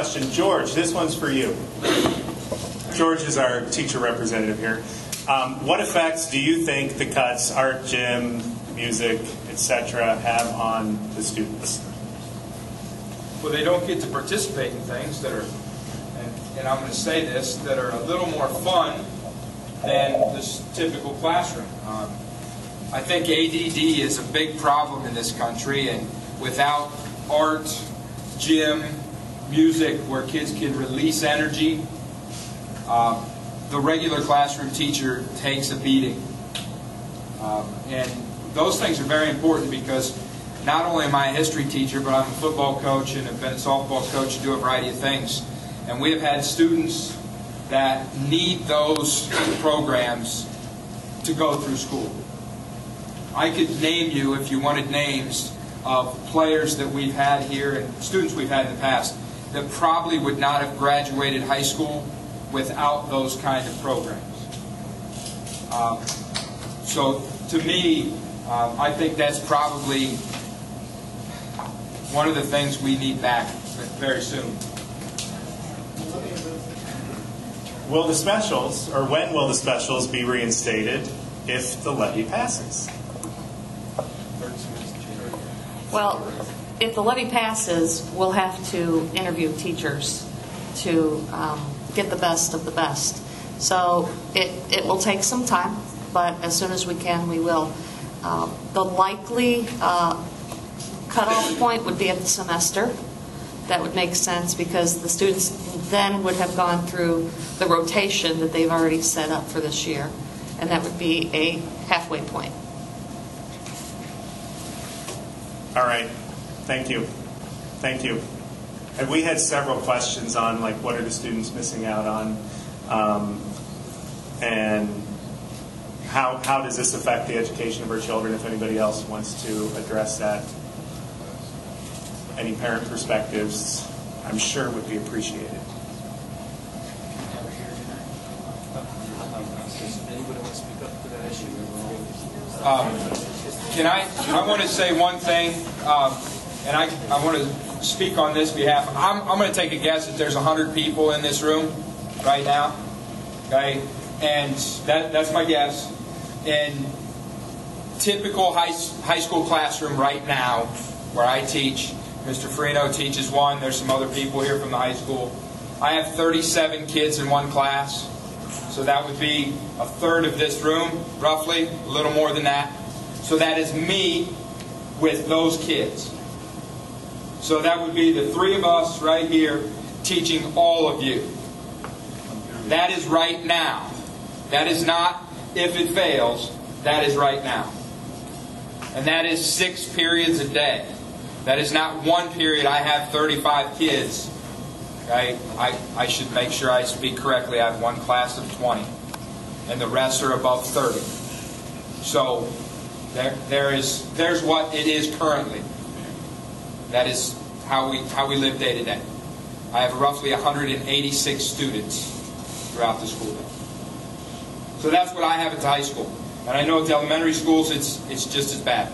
question. George, this one's for you. George is our teacher representative here. What effects do you think the cuts, art, gym, music, etc., have on the students? Well, they don't get to participate in things that are, and I'm going to say this, that are a little more fun than this typical classroom. I think ADD is a big problem in this country, and without art, gym, music, where kids can release energy, the regular classroom teacher takes a beating. And those things are very important because not only am I a history teacher, but I'm a football coach and have been a softball coach and do a variety of things. And we have had students that need those programs to go through school. I could name you, if you wanted names, of players that we've had here and students we've had in the past that probably would not have graduated high school without those kind of programs. So to me, I think that's probably one of the things we need back very soon. Will the specials, or when will the specials be reinstated if the levy passes? Well, if the levy passes, we'll have to interview teachers to get the best of the best. So it will take some time, but as soon as we can, we will. The likely cutoff point would be at the semester. That would make sense because the students then would have gone through the rotation that they've already set up for this year, and that would be a halfway point. All right. Thank you. Thank you. And we had several questions on, like, what are the students missing out on, and how does this affect the education of our children, if anybody else wants to address that. Any parent perspectives, I'm sure, would be appreciated. I want to say one thing, and I want to speak on this behalf. I'm going to take a guess that there's 100 people in this room right now, okay? And that's my guess. In typical high school classroom right now, where I teach, Mr. Farino teaches one, there's some other people here from the high school. I have 37 kids in one class, so that would be a third of this room, roughly, a little more than that. So that is me with those kids. So that would be the three of us right here teaching all of you. That is right now. That is not if it fails. That is right now. And that is 6 periods a day. That is not one period. I have 35 kids. Okay? I should make sure I speak correctly. I have one class of 20. And the rest are above 30. So there's what it is currently. That is how we live day to day. I have roughly 186 students throughout the school day. So that's what I have at the high school. And I know at the elementary schools it's just as bad.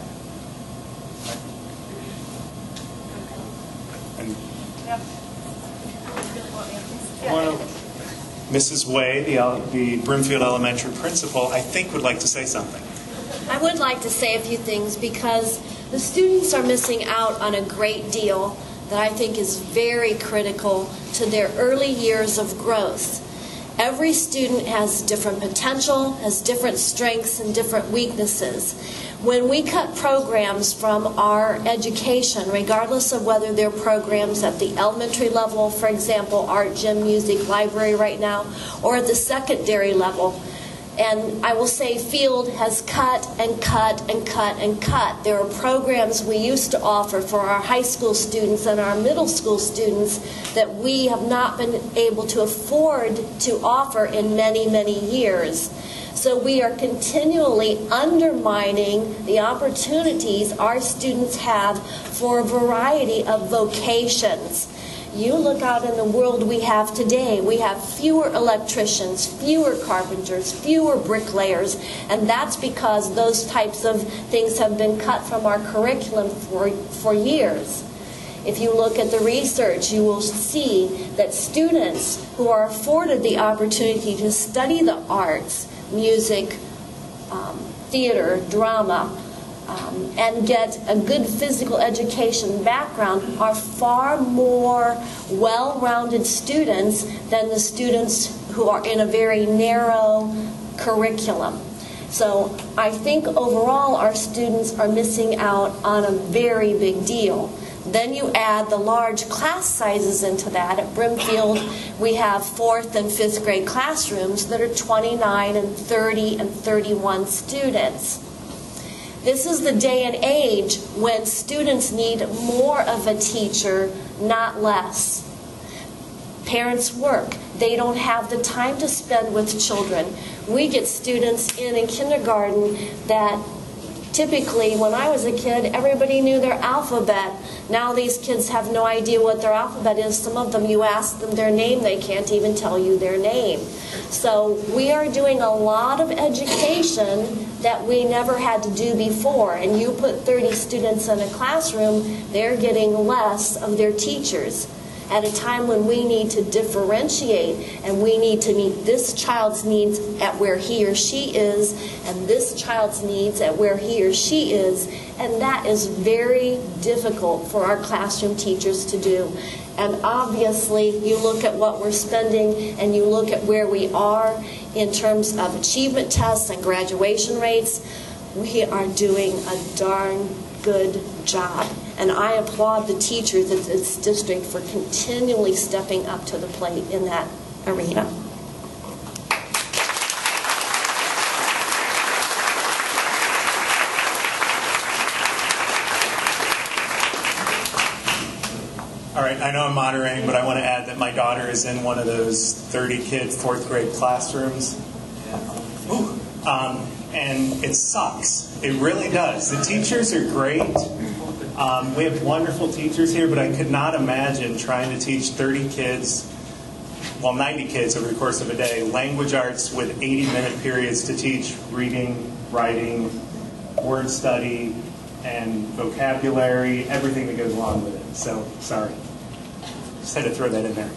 Mrs. Way, the Brimfield Elementary principal, I think would like to say something. I would like to say a few things because the students are missing out on a great deal that I think is very critical to their early years of growth. Every student has different potential, has different strengths and different weaknesses. When we cut programs from our education, regardless of whether they're programs at the elementary level, for example, art, gym, music, library right now, or at the secondary level, and I will say field has cut and cut and cut and cut. There are programs we used to offer for our high school students and our middle school students that we have not been able to afford to offer in many, many years. So we are continually undermining the opportunities our students have for a variety of vocations. You look out in the world we have today, we have fewer electricians, fewer carpenters, fewer bricklayers, and that's because those types of things have been cut from our curriculum for years. If you look at the research, you will see that students who are afforded the opportunity to study the arts, music, theater, drama, and get a good physical education background are far more well-rounded students than the students who are in a very narrow curriculum. So I think overall our students are missing out on a very big deal. Then you add the large class sizes into that. At Brimfield, we have 4th and 5th grade classrooms that are 29 and 30 and 31 students. This is the day and age when students need more of a teacher, not less. Parents work. They don't have the time to spend with children. We get students in kindergarten that typically, when I was a kid, everybody knew their alphabet. Now these kids have no idea what their alphabet is. Some of them, you ask them their name, they can't even tell you their name. So we are doing a lot of education that we never had to do before. And you put 30 students in a classroom, they're getting less of their teachers at a time when we need to differentiate and we need to meet this child's needs at where he or she is and this child's needs at where he or she is, and that is very difficult for our classroom teachers to do. And obviously you look at what we're spending and you look at where we are in terms of achievement tests and graduation rates, we are doing a darn good job. And I applaud the teachers of this district for continually stepping up to the plate in that arena. All right, I know I'm moderating, but I want to add that my daughter is in one of those 30-kid 4th grade classrooms. And it sucks. It really does. The teachers are great. We have wonderful teachers here, but I could not imagine trying to teach 30 kids, well, 90 kids over the course of a day, language arts with 80-minute periods to teach reading, writing, word study, and vocabulary, everything that goes along with it. So, sorry. Just had to throw that in there.